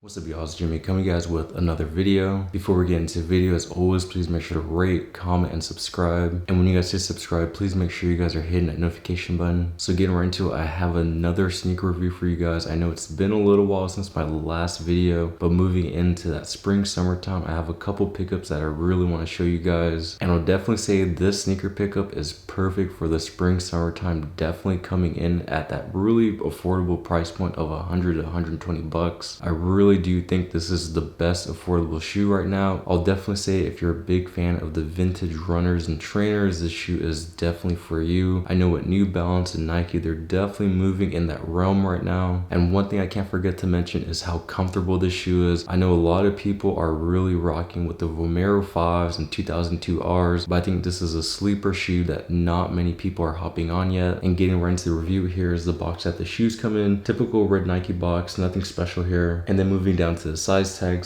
What's up y'all, it's Jimmy coming you guys with another video. Before we get into the video, as always, please make sure to rate, comment, and subscribe. And when you guys hit subscribe, please make sure you guys are hitting that notification button. So getting right into it, I have another sneaker review for you guys. I know it's been a little while since my last video, but moving into that spring, summertime, I have a couple pickups that I really want to show you guys. And I'll definitely say this sneaker pickup is perfect for the spring, summertime, definitely coming in at that really affordable price point of 100 to 120 bucks. I really do think this is the best affordable shoe right now. I'll definitely say if you're a big fan of the vintage runners and trainers, this shoe is definitely for you. I know with New Balance and Nike, they're definitely moving in that realm right now. And one thing I can't forget to mention is how comfortable this shoe is. I know a lot of people are really rocking with the Vomero 5s and 2002 Rs, but I think this is a sleeper shoe that not many people are hopping on yet. And getting right into the review, here is the box that the shoes come in. Typical red Nike box, nothing special here. And then moving down to the size tag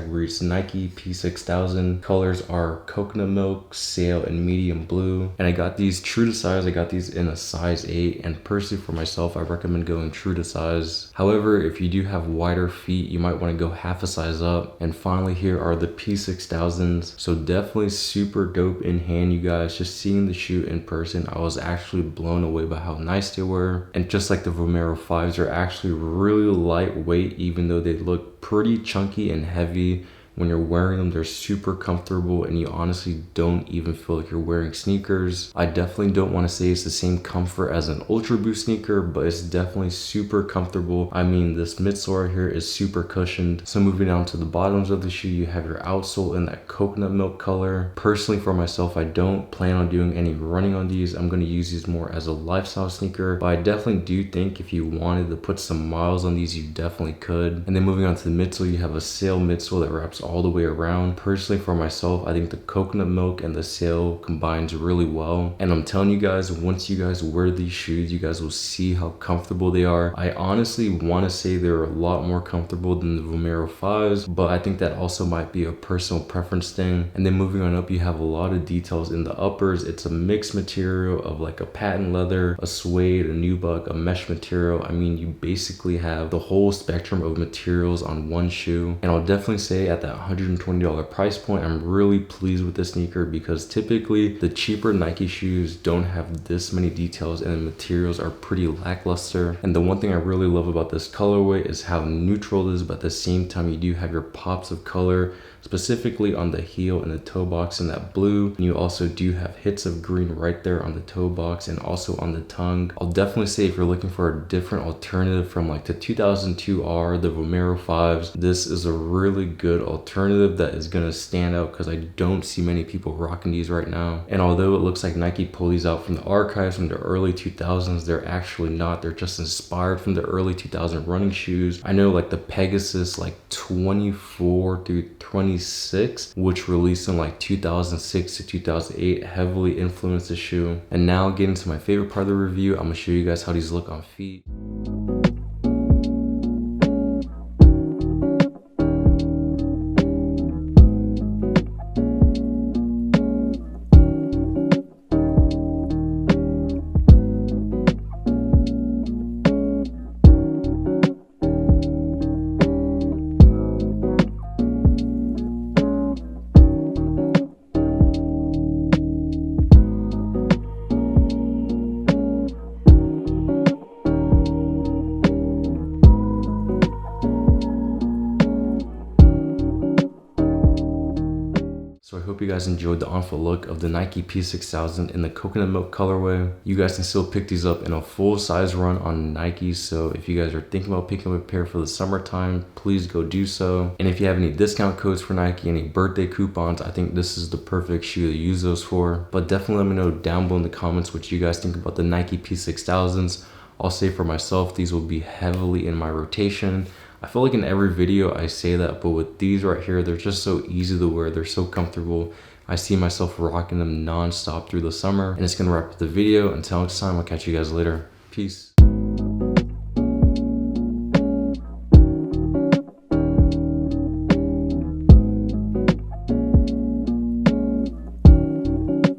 reads Nike P-6000. Colors are coconut milk, sail, and medium blue. And I got these true to size. I got these in a size 8, and personally for myself, I recommend going true to size. However, if you do have wider feet, you might want to go half a size up. And finally, here are the P-6000s. So definitely super dope in hand, you guys. Just seeing the shoe in person, I was actually blown away by how nice they were. And just like the Vomero 5s, are actually really lightweight, even though they look pretty chunky and heavy. When you're wearing them, they're super comfortable and you honestly don't even feel like you're wearing sneakers. I definitely don't want to say it's the same comfort as an Ultra Boost sneaker, but it's definitely super comfortable. I mean, this midsole right here is super cushioned. So moving down to the bottoms of the shoe, you have your outsole in that coconut milk color. Personally for myself, I don't plan on doing any running on these. I'm going to use these more as a lifestyle sneaker, but I definitely do think if you wanted to put some miles on these, you definitely could. And then moving on to the midsole, you have a sail midsole that wraps all the way around. Personally for myself, I think the coconut milk and the sail combines really well. And I'm telling you guys, once you guys wear these shoes, you guys will see how comfortable they are. I honestly want to say they're a lot more comfortable than the Vomero 5s, but I think that also might be a personal preference thing. And then moving on up, you have a lot of details in the uppers. It's a mixed material of like a patent leather, a suede, a nubuck, a mesh material. I mean, you basically have the whole spectrum of materials on one shoe. And I'll definitely say at that $120 price point, I'm really pleased with this sneaker, because typically the cheaper Nike shoes don't have this many details and the materials are pretty lackluster. And the one thing I really love about this colorway is how neutral it is, but at the same time you do have your pops of color, specifically on the heel and the toe box in that blue. And you also do have hits of green right there on the toe box and also on the tongue. I'll definitely say if you're looking for a different alternative from like the 2002R, the Vomero 5s, this is a really good alternative that is going to stand out, because I don't see many people rocking these right now. And although it looks like Nike pulled these out from the archives from the early 2000s, they're actually not. They're just inspired from the early 2000 running shoes. I know like the Pegasus like 24 through 26, which released in like 2006 to 2008, heavily influenced the shoe. And now getting to my favorite part of the review, I'm gonna show you guys how these look on feet. So I hope you guys enjoyed the on-foot look of the Nike P-6000 in the coconut milk colorway. You guys can still pick these up in a full size run on Nike. So if you guys are thinking about picking up a pair for the summertime, please go do so. And if you have any discount codes for Nike, any birthday coupons, I think this is the perfect shoe to use those for. But definitely let me know down below in the comments what you guys think about the Nike P-6000s. I'll say for myself, these will be heavily in my rotation. I feel like in every video I say that, but with these right here, they're just so easy to wear. They're so comfortable. I see myself rocking them non-stop through the summer. And it's gonna wrap up the video. Until next time, I'll catch you guys later. Peace.